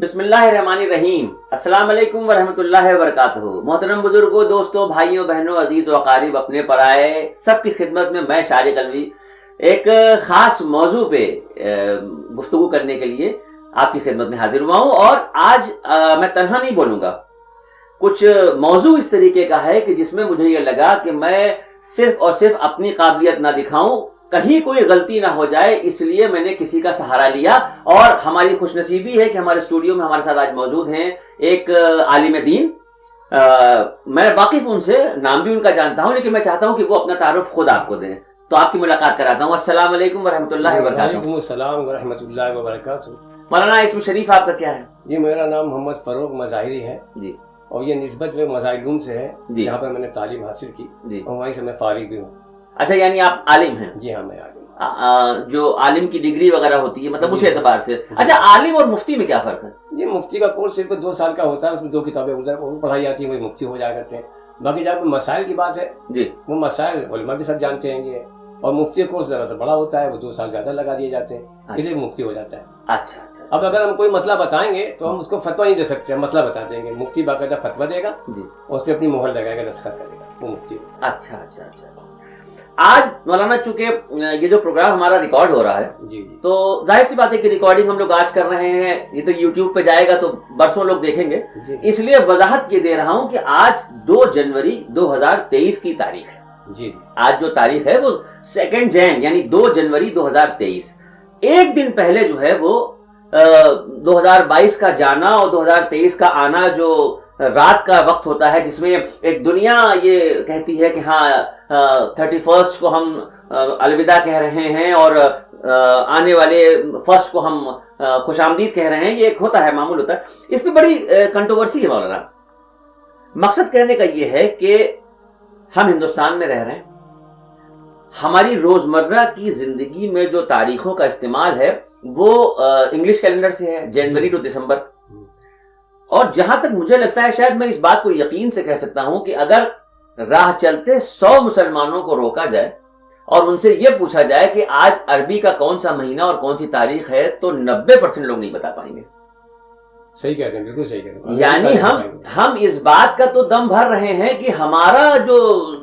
بسم اللہ الرحمن الرحیم. السلام علیکم ورحمۃ اللہ وبرکاتہ. محترم بزرگوں، دوستوں، بھائیوں، بہنوں، عزیز و اقارب، اپنے پرائے سب کی خدمت میں میں شارق الوی ایک خاص موضوع پہ گفتگو کرنے کے لیے آپ کی خدمت میں حاضر ہوا ہوں. اور آج میں تنہا نہیں بولوں گا. کچھ موضوع اس طریقے کا ہے کہ جس میں مجھے یہ لگا کہ میں صرف اور صرف اپنی قابلیت نہ دکھاؤں، کہیں کوئی غلطی نہ ہو جائے، اس لیے میں نے کسی کا سہارا لیا. اور ہماری خوش نصیبی ہے کہ ہمارے اسٹوڈیو میں ہمارے ساتھ آج موجود ہیں ایک عالم دین. میں واقف ان سے، نام بھی ان کا جانتا ہوں، لیکن میں چاہتا ہوں کہ وہ اپنا تعارف خود آپ کو دیں. تو آپ کی ملاقات کراتا ہوں. السلام علیکم ورحمۃ اللہ وبرکاتہ. وعلیکم السلام ورحمۃ اللہ وبرکاتہ. مولانا اسم شریف آپ کا کیا ہے؟ جی میرا نام محمد فروغ مظاہری ہے جی. اور یہ نسبت مظاہرون سے ہے جی. جہاں پر میں نے تعلیم حاصل کی جی. اور وہیں سے میں فارغ بھی ہوں. اچھا، یعنی آپ عالم ہیں؟ جی ہاں، میں عالم. جو عالم کی ڈگری وغیرہ ہوتی ہے، مطلب اس اعتبار سے. اچھا، عالم اور مفتی میں کیا فرق ہے؟ یہ مفتی کا کورس صرف 2 سال کا ہوتا ہے، اس میں 2 کتابیں پڑھائی جاتی ہیں، وہی مفتی ہو جایا کرتے ہیں. باقی جب مسائل کی بات ہے جی، وہ مسائل علماء کے ساتھ جانتے ہیں یہ. اور مفتی کورس ذرا سا بڑا ہوتا ہے، وہ 2 سال زیادہ لگا دیے جاتے ہیں، اس لیے مفتی ہو جاتا ہے. اچھا اچھا. اب اگر ہم کوئی مسئلہ بتائیں گے تو ہم اس کو فتویٰ نہیں دے سکتے، ہم مسئلہ بتا دیں گے. مفتی باقاعدہ فتویٰ دے گا جی، اور اس پہ اپنی مہر لگائے گا، دستخط کرے گا، وہ مفتی ہوگا. اچھا اچھا اچھا. آج مولانا چونکہ یہ جو پروگرام ہمارا ریکارڈ ہو رہا ہے، جی جی، تو ظاہر سی بات ہے کہ ریکارڈنگ ہم لوگ آج کر رہے ہیں، یہ تو یوٹیوب پہ جائے گا تو برسوں لوگ دیکھیں گے. جی اس لیے وضاحت یہ دے رہا ہوں کہ آج 2 جنوری 2023 کی تاریخ ہے. جی آج جو تاریخ ہے وہ 2 جن یعنی 2 جنوری 2023. ایک دن پہلے جو ہے وہ 2022 کا جانا اور 2023 کا آنا، جو رات کا وقت ہوتا ہے جس میں ایک دنیا یہ کہتی ہے کہ ہاں 31 کو ہم الوداع کہہ رہے ہیں اور آنے والے 1 کو ہم خوش آمدید کہہ رہے ہیں. یہ ایک ہوتا ہے، معمول ہوتا ہے. اس پہ بڑی کنٹروورسی ہے مولانا. مقصد کہنے کا یہ ہے کہ ہم ہندوستان میں رہ رہے ہیں، ہماری روزمرہ کی زندگی میں جو تاریخوں کا استعمال ہے وہ انگلش کیلنڈر سے ہے، جنوری ٹو دسمبر. اور جہاں تک مجھے لگتا ہے شاید میں اس بات کو یقین سے کہہ سکتا ہوں کہ اگر راہ چلتے 100 مسلمانوں کو روکا جائے اور ان سے یہ پوچھا جائے کہ آج عربی کا کون سا مہینہ اور کون سی تاریخ ہے، تو 90% لوگ نہیں بتا پائیں گے. صحیح کہہ رہے ہیں، بالکل صحیح کہہ رہے ہیں. یعنی ہم اس بات کا تو دم بھر رہے ہیں کہ ہمارا جو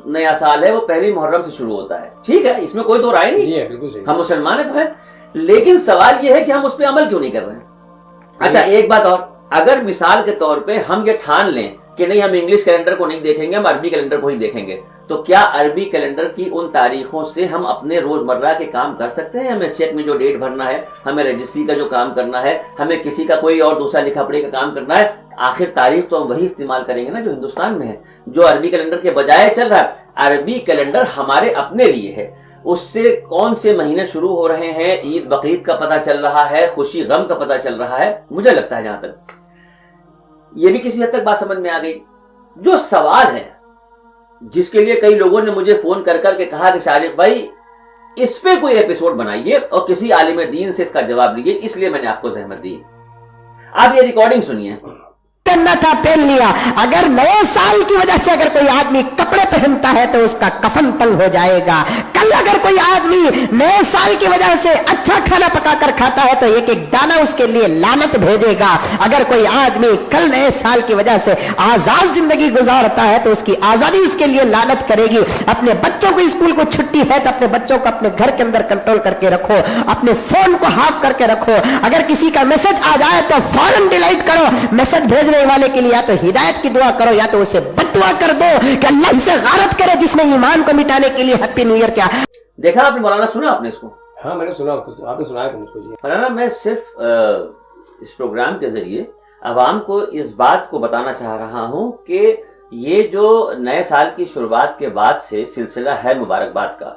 نیا سال ہے وہ 1 محرم سے شروع ہوتا ہے. ٹھیک ہے، اس میں کوئی دو رائے نہیں، بالکل صحیح. ہم مسلمان تو ہیں، لیکن سوال یہ ہے کہ ہم اس پہ عمل کیوں نہیں کر رہے ہیں. اچھا، ایک بات اور، اگر مثال کے طور پہ ہم یہ ٹھان لیں کہ نہیں، ہم انگلش کیلنڈر کو نہیں دیکھیں گے، ہم عربی کیلنڈر کو ہی دیکھیں گے، تو کیا عربی کیلنڈر کی ان تاریخوں سے ہم اپنے روزمرہ کے کام کر سکتے ہیں؟ ہمیں چیک میں جو ڈیٹ بھرنا ہے، ہمیں رجسٹری کا جو کام کرنا ہے، ہمیں کسی کا کوئی اور دوسرا لکھا پڑھی کا کام کرنا ہے، آخر تاریخ تو ہم وہی استعمال کریں گے نا جو ہندوستان میں ہے، جو عربی کیلنڈر کے بجائے چل رہا ہے. عربی کیلنڈر ہمارے اپنے لیے ہے، اس سے کون سے مہینے شروع ہو رہے ہیں، عید بقرعید کا پتہ چل رہا ہے، خوشی غم کا پتہ چل رہا ہے. مجھے لگتا ہے جہاں تک یہ بھی کسی حد تک بات سمجھ میں آ گئی. جو سوال ہے جس کے لیے کئی لوگوں نے مجھے فون کر کے کہا کہ شارق بھائی اس پہ کوئی ایپیسوڈ بنائیے اور کسی عالم دین سے اس کا جواب لیجیے، اس لیے میں نے آپ کو زحمت دی. آپ یہ ریکارڈنگ سنیے. کرنا تھا پہن لیا. اگر نئے سال کی وجہ سے اگر کوئی آدمی کپڑے پہنتا ہے تو اس کا کفن تنگ ہو جائے گا. کل اگر کوئی آدمی نئے سال کی وجہ سے اچھا کھانا پکا کر کھاتا ہے تو ایک ایک دانہ اس کے لیے لعنت بھیجے گا. اگر کوئی آدمی کل نئے سال کی وجہ سے آزاد زندگی گزارتا ہے تو اس کی آزادی اس کے لیے لعنت کرے گی. اپنے بچوں کو اسکول کو چھٹی ہے تو اپنے بچوں کو اپنے گھر کے اندر کنٹرول کر کے رکھو، اپنے فون کو ہاف کر کے رکھو. اگر کسی کا میسج آ جائے تو فوراً ڈیلیٹ کرو. میسج بھیجنے والے کے لیے یا تو ہدایت کی دعا کرو یا تو اسے بد دعا کر دو کہ اللہ سے غارت کرے جس نے ایمان کو مٹانے کے لیے ہیپی نیو ایئر کیا. دیکھا آپ نے مولانا، سنا آپ نے اس کو؟ ہاں میں نے سنا، آپ نے سنایا تو مجھ کو. مولانا میں صرف اس پروگرام کے ذریعے عوام کو اس بات کو بتانا چاہ رہا ہوں کہ یہ جو نئے سال کی شروعات کے بعد سے سلسلہ ہے مبارکباد کا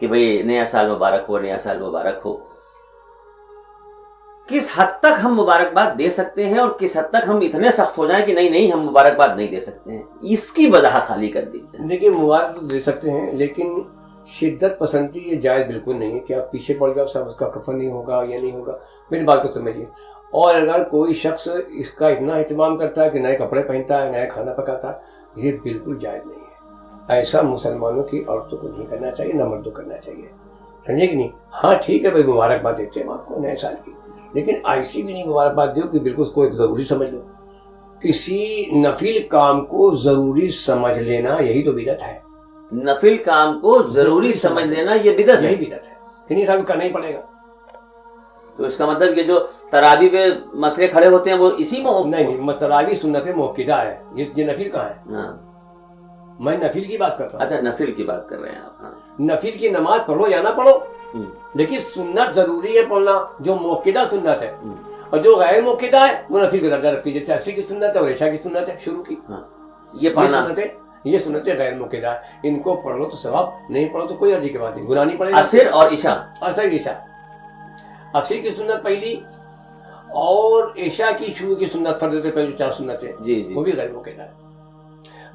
کہ بھئی نیا سال مبارک ہو، نیا سال مبارک ہو، کس حد تک ہم مبارکباد دے سکتے ہیں اور کس حد تک ہم اتنے سخت ہو جائیں کہ نہیں ہم مبارکباد نہیں دے سکتے ہیں، اس کی وضاحت خالی کر دیجیے. دیکھیے مبارک دے سکتے ہیں لیکن شدت پسندی یہ جائز بالکل نہیں ہے کہ آپ پیچھے پڑ گئے سب اس کا کفن نہیں ہوگا یا نہیں ہوگا. میری بات کو سمجھیے. اور اگر کوئی شخص اس کا اتنا اہتمام کرتا ہے کہ نئے کپڑے پہنتا ہے، نیا کھانا پکاتا ہے، یہ بالکل جائز نہیں ہے. ایسا مسلمانوں کی عورتوں کو نہیں کرنا چاہیے، نہ مردوں کو کرنا چاہیے. سمجھے کہ نہیں؟ ہاں ٹھیک ہے بھائی، مبارکباد دیتے ہیں آپ کو نئے سال کی، لیکن ایسی بھی نہیں مبارکباد دو کہ بالکل اس کو ایک ضروری سمجھ لو. کسی نفل کام کو ضروری سمجھ لینا یہی تو بدعت ہے. نفل کام کو ضروری سمجھ لینا یہ بدعت ہے. یہی بدعت ہے کہ نہیں صاحب کرنا ہی پڑے گا. تو اس کا مطلب یہ جو تراویح میں مسئلے کھڑے ہوتے ہیں وہ اسی میں نہیں تراویح سنت موقدہ ہے. یہ نفل کہاں ہے؟ ہاں میں نفل کی بات کرتا ہوں. اچھا نفل کی بات کر رہے ہیں آپ. ہاں نفل کی نماز پڑھو یا نہ پڑھو لیکن سنت ضروری ہے پڑھنا جو موقدہ سنت ہے. اور جو غیر موقدہ ہے وہ نفل کا درجہ رکھتی ہے. جیسے عصر کی سنت ہے اور عشاء کی سنت ہے شروع کی. یہ سنتیں غیر موقدہ ہے. ان کو پڑھ لو تو ثواب, نہیں پڑھو تو کوئی عرضی کی بات نہیں, گناہ نہیں پڑے گا. عصر اور عشاء. عصر کی سنت پہلی اور عشاء کی شروع کی سنت فرض سے پہلے جو 4 سنتیں جی وہ بھی غیر موقدہ ہے.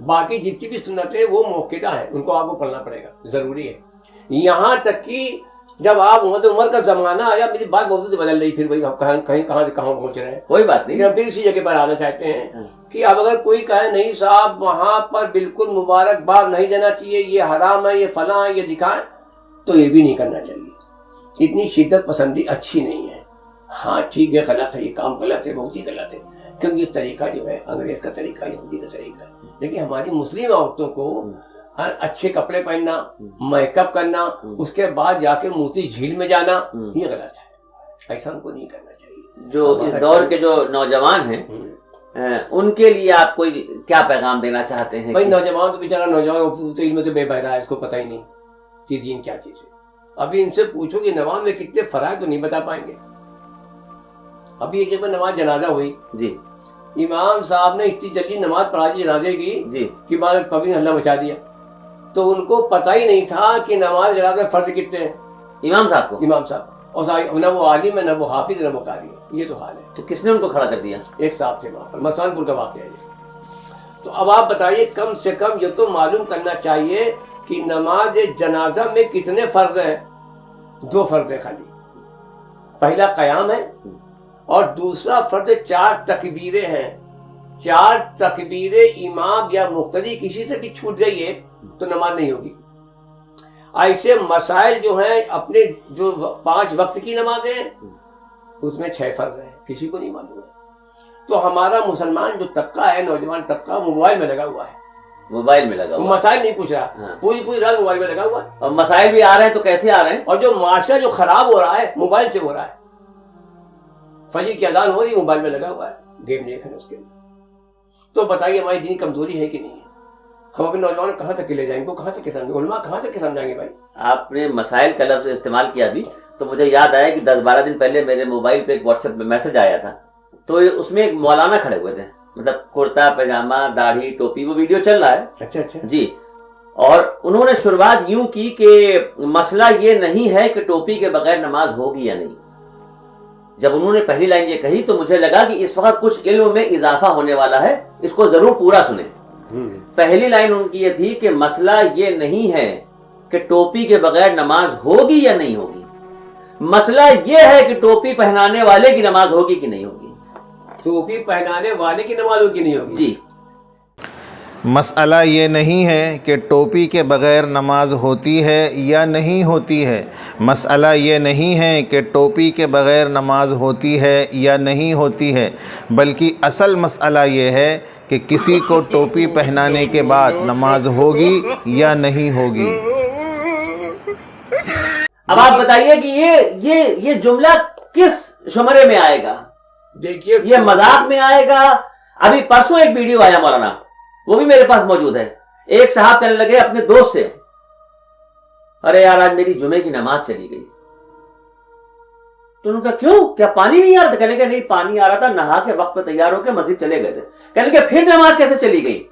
باقی جتنی بھی سنتیں وہ موقدہ ہیں, ان کو آپ کو پڑھنا پڑے گا, ضروری ہے. یہاں تک کہ جب آپ عمر کا زمانہ آیا, میری بات موضوع بدل رہی, پھر وہی کہاں سے کہاں پہنچ رہے ہیں. کوئی بات نہیں, ہم پھر اسی جگہ پر آنا چاہتے ہیں کہ اب اگر کوئی کہے نہیں صاحب وہاں پر بالکل مبارکباد نہیں دینا چاہیے, یہ حرام ہے, یہ فلاں ہے, یہ دکھائیں, تو یہ بھی نہیں کرنا چاہیے. اتنی شدت پسندی اچھی نہیں ہے. ہاں ٹھیک ہے, غلط ہے, یہ کام غلط ہے, بہت ہی غلط ہے, کیونکہ یہ طریقہ جو ہے انگریز کا طریقہ, یہودی کا طریقہ ہے. لیکن ہماری مسلم عورتوں کو اچھے کپڑے پہننا, میک اپ کرنا, اس کے بعد جا کے موتی جھیل میں جانا, یہ غلط ہے. ایسا ان کو نہیں کرنا چاہیے. جو اس دور کے جو نوجوان ہیں ان کے لیے آپ کوئی کیا پیغام دینا چاہتے ہیں؟ بھائی نوجوان تو بیچارہ نوجوان علم سے بے بہرا ہے, اس کو پتہ ہی نہیں کہ دین کیا چیز ہے. ابھی ان سے پوچھو کہ نماز میں کتنے فرائض تو نہیں بتا پائیں گے. ابھی ایک جگہ نماز جنازہ ہوئی جی, امام صاحب نے اتنی جلدی نماز پڑھا دی جنازے کی جی کہ بعد پبلک نے ہلہ مچا دیا. تو ان کو پتہ ہی نہیں تھا کہ نماز جنازہ فرض کتنے ہیں. امام صاحب کو, امام صاحب, اور نہ وہ عالم ہے, نہ وہ حافظ, نہ وہ قاری ہے. یہ تو حال ہے. تو کس نے ان کو کھڑا کر دیا؟ ایک صاحب تھے وہاں پر, مسان پور کا واقعہ ہے یہ. تو اب آپ بتائیے, کم سے کم یہ تو معلوم کرنا چاہیے کہ نماز جنازہ میں کتنے فرض ہیں. 2 فرض ہیں خالی. پہلا قیام ہے اور دوسرا فرض 4 تکبیریں ہیں. 4 تکبیریں امام یا مقتدی کسی سے بھی چھوٹ گئی ہے تو نماز نہیں ہوگی. ایسے مسائل جو ہیں, اپنے جو 5 وقت کی نمازیں ہیں اس میں 6 فرض ہیں, کسی کو نہیں معلوم ہے. تو ہمارا مسلمان جو طبقہ ہے, نوجوان طبقہ, موبائل میں لگا ہوا ہے. موبائل میں لگا ہوا, مسائل نہیں پوچھ رہا, پوری رات موبائل میں لگا ہوا ہے. اور مسائل بھی آ رہے ہیں تو کیسے آ رہے ہیں؟ اور جو معاشرہ جو خراب ہو رہا ہے موبائل سے ہو رہا ہے. فجر کی اذان ہو رہی, موبائل میں لگا ہوا ہے, گیم دیکھ رہے ہیں اس کے اندر. تو بتائیے ہماری دینی کمزوری ہے کہ نہیں ہے؟ ہم اپنے نوجوان کہاں تک لے جائیں گے, کہاں تک سمجھیں, علماء کہاں تک سمجھائیں گے بھائی؟ آپ نے مسائل کا لفظ استعمال کیا بھی تو مجھے یاد آیا کہ 10-12 دن پہلے میرے موبائل پہ ایک واٹس ایپ پہ میسج آیا تھا. تو اس میں ایک مولانا کھڑے ہوئے تھے, مطلب کرتا پاجامہ, داڑھی, ٹوپی, وہ ویڈیو چل رہا ہے. اچھا جی. اور انہوں نے شروعات یوں کی کہ مسئلہ یہ نہیں ہے کہ ٹوپی کے بغیر نماز ہوگی یا نہیں. جب انہوں نے پہلی لائن یہ کہی تو مجھے لگا کہ اس وقت کچھ علم میں اضافہ ہونے والا ہے, اس کو ضرور پورا سنیں. پہلی لائن ان کی یہ تھی کہ مسئلہ یہ نہیں ہے کہ ٹوپی کے بغیر نماز ہوگی یا نہیں ہوگی, مسئلہ یہ ہے کہ ٹوپی پہنانے والے کی نماز ہوگی کہ نہیں ہوگی. ٹوپی پہنانے والے کی نماز ہوگی کہ نہیں ہوگی؟ جی. مسئلہ یہ نہیں ہے کہ ٹوپی کے بغیر نماز ہوتی ہے یا نہیں ہوتی ہے. مسئلہ یہ نہیں ہے کہ ٹوپی کے بغیر نماز ہوتی ہے یا نہیں ہوتی ہے, بلکہ اصل مسئلہ یہ ہے کہ کسی کو ٹوپی پہنانے کے بعد نماز ہوگی یا نہیں ہوگی. اب آپ بتائیے کہ یہ جملہ کس شمرے میں آئے گا؟ دیکھیے یہ مذاق میں آئے گا. ابھی پرسوں ایک ویڈیو آیا مولانا, وہ بھی میرے پاس موجود ہے. ایک صاحب کہنے لگے اپنے دوست سے, ارے یار آج میری جمعے کی نماز چلی گئی. تو انہوں نے کہا کیوں, کیا پانی نہیں آ رہا تھا؟ کہنے لگے نہیں پانی آ رہا تھا, نہا کے وقت پہ تیار ہو کے مسجد چلے گئے تھے. کہنے لگے پھر نماز کیسے چلی گئی؟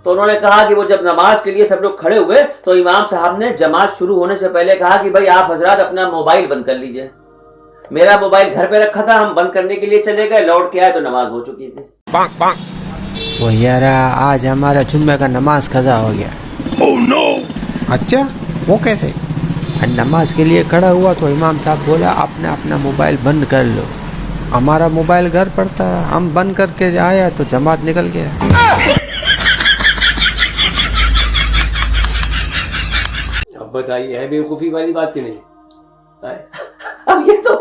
تو انہوں نے کہا کہ وہ جب نماز کے لیے سب لوگ کھڑے ہوئے تو امام صاحب نے جماعت شروع ہونے سے پہلے کہا کہ بھائی آپ حضرات اپنا موبائل بند کر لیجئے. میرا موبائل گھر پہ رکھا تھا, ہم بند کرنے کے لیے چلے گئے, لوٹ کے آئے تو نماز ہو چکی تھی. وہ یار آج ہمارا جمعہ کا نماز قضا ہو گیا. اچھا, وہ کیسے؟ نماز کے لیے کھڑا ہوا تو امام صاحب بولا اپنا موبائل بند کر لو. ہمارا موبائل گھر پر تھا, ہم بند کر کے آیا تو جماعت نکل گیا. اب بتائیے ہے بیوقوفی والی بات کی نہیں؟ اب یہ تو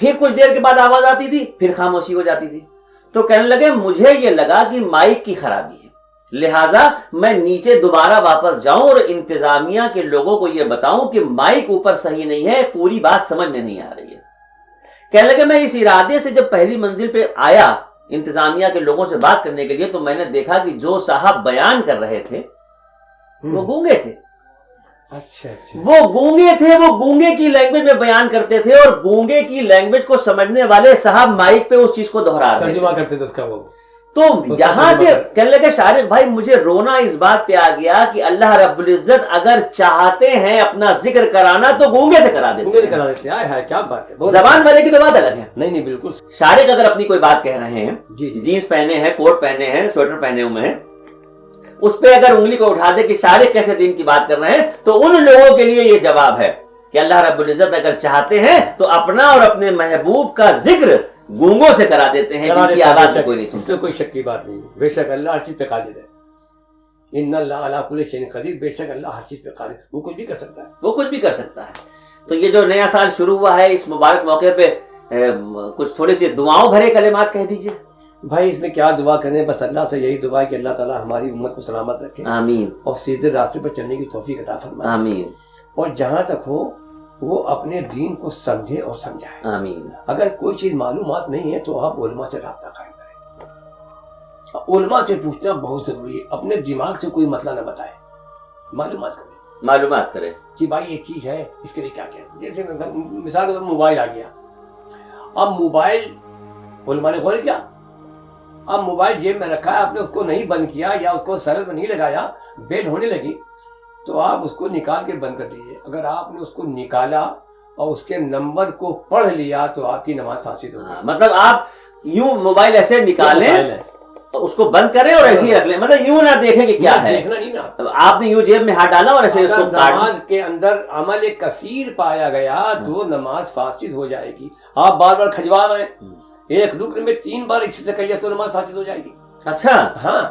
پھر کچھ دیر کے بعد آواز آتی تھی، پھر خاموشی ہو جاتی تھی. تو کہنے لگے مجھے یہ لگا کہ مائک کی خرابی ہے، لہٰذا میں نیچے دوبارہ واپس جاؤں اور انتظامیہ کے لوگوں کو یہ بتاؤں کہ مائک اوپر صحیح نہیں ہے، پوری بات سمجھ میں نہیں آ رہی ہے. کہنے لگے میں اس ارادے سے جب پہلی منزل پہ آیا انتظامیہ کے لوگوں سے بات کرنے کے لیے، تو میں نے دیکھا کہ جو صاحب بیان کر رہے تھے وہ گونگے تھے. اچھا اچھا. وہ گونگے تھے، وہ گونگے کی لینگویج میں بیان کرتے تھے، اور گونگے کی لینگویج کو سمجھنے والے صاحب مائک پہ اس چیز کو دہرا رہے ترجمہ تھے. کرتے تھے اس کا. وہ تو یہاں سے کہنے لگے شارق بھائی مجھے رونا اس بات پہ آ گیا کہ اللہ رب العزت اگر چاہتے ہیں اپنا ذکر کرانا تو گونگے سے کرا دیتے ہیں. کرا دیتے ہیں. کیا بات ہے. زبان والے کی تو بات الگ ہے. نہیں نہیں بالکل. شارق اگر اپنی کوئی بات کہہ رہے ہیں، جی جی. جینس پہنے ہیں، کوٹ پہنے ہیں، سویٹر پہنے ہوئے ہیں، اس پہ اگر انگلی کو اٹھا دے کہ شارق کیسے دین کی بات کر رہے ہیں، تو ان لوگوں کے لیے یہ جواب ہے کہ اللہ رب العزت اگر چاہتے ہیں تو اپنا اور اپنے محبوب کا ذکر گونگوں سے کرا دیتے ہیں جن کی آواز کوئی نہیں سنتا. اس سے کوئی شک کی بات نہیں. بے شک اللہ ہر چیز پہ قادر ہے. ان اللہ علی کل شیء قدیر. بے شک اللہ ہر چیز پہ قادر، وہ کچھ بھی کر سکتا ہے. وہ کچھ بھی کر سکتا ہے. تو یہ جو نیا سال شروع ہوا ہے، اس مبارک موقع پہ کچھ تھوڑی سی دعاؤں بھرے کلمات کہہ دیجئے. بھائی اس میں کیا دعا کریں، بس اللہ سے یہی دعا ہے کہ اللہ تعالی ہماری امت کو سلامت رکھے، آمین، اور سیدھے راستے پر چلنے کی توفیق عطا فرمائے. آمین، اور جہاں تک ہو وہ اپنے دین کو سمجھے اور سمجھائے. آمین. اگر کوئی چیز معلومات نہیں ہے تو آپ علماء سے رابطہ قائم کریں. علماء سے پوچھنا بہت ضروری ہے. اپنے دماغ سے کوئی مسئلہ نہ بتائے، معلومات کریں. معلومات کرے کہ بھائی یہ چیز ہے، اس کے لیے کیا کیا. جیسے مثال کے طور پر موبائل آ گیا. اب موبائل علماء نے غور کیا. اب موبائل جیب میں رکھا ہے، آپ نے اس کو نہیں بند کیا یا اس کو سرل میں نہیں لگایا، بیل ہونے لگی تو آپ اس کو نکال کے بند کر دیجیے. اگر آپ نے اس کو نکالا اور اس کے نمبر کو پڑھ لیا تو آپ کی نماز فاسد ہوگی. مطلب آپ یوں موبائل ایسے نکالیں، اس کو بند کریں اور ایسے ہی رکھ لیں، مطلب یوں نہ دیکھیں کہ کیا ہے. دیکھنا نہیں نا. آپ نے یوں جیب میں ہاتھ ڈالا اور ایسے اس کو کاٹ. نماز کے اندر عمل کثیر پایا گیا تو نماز فاسد ہو جائے گی. آپ بار بار کھجوا رہے ہیں، ایک رکن میں 3 بار اچھے سے کہیے تو نماز فاسد ہو جائے گی. اچھا ہاں،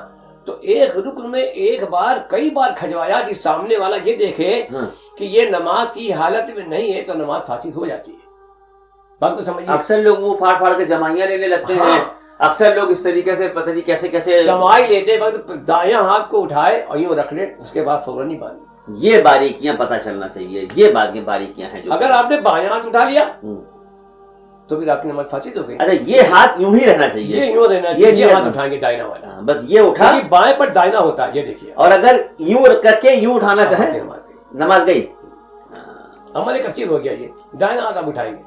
تو ایک رکن میں ایک بار کئی بار کھجوایا، جس سامنے والا یہ دیکھے کہ یہ نماز کی حالت میں نہیں ہے تو نماز فاسد ہو جاتی ہے. بات کو سمجھیے. اکثر لوگ منہ پھاڑ پھاڑ کے جمائیاں لینے لگتے ہیں. اکثر لوگ اس طریقے سے پتہ نہیں کیسے کیسے جمائی لیتے وقت دایاں ہاتھ کو اٹھائے اور یوں رکھ لے، اس کے بعد فوراً نہیں باندھے. یہ باریکیاں پتہ چلنا چاہیے. یہ باریکیاں ہیں جو اگر آپ نے بایاں ہاتھ اٹھا لیا تو پھر آپ کی نماز فاسد ہو گئی. اچھا یہ ہاتھ یوں ہی رہنا چاہیے، یہ یوں رہنا چاہیے. یہ ہاتھ اٹھائیں گے دائنا والا، بس یہ اٹھا، بائیں پر دائنا ہوتا ہے، یہ دیکھیے. اور اگر یوں کر کے یوں اٹھانا چاہے نماز گئی. عمل کثیر ہو گیا. یہ دائنا ہاتھ آپ اٹھائیں گے.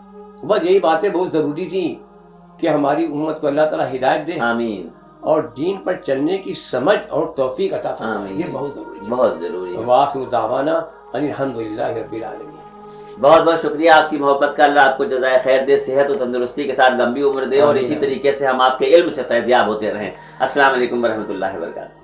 بس یہی باتیں بہت ضروری تھی کہ ہماری امت کو اللہ تعالیٰ ہدایت دے، آمین، اور دین پر چلنے کی سمجھ اور توفیق عطا فرمائے. یہ بہت ضروری ہے، بہت ضروری ہے. وآخر دعوانا ان الحمدللہ رب العالمین. بہت بہت شکریہ آپ کی محبت کا. اللہ آپ کو جزائے خیر دے، صحت و تندرستی کے ساتھ لمبی عمر دے، اور اسی طریقے سے ہم آپ کے علم سے فیضیاب ہوتے رہیں. السلام علیکم ورحمۃ اللہ وبرکاتہ.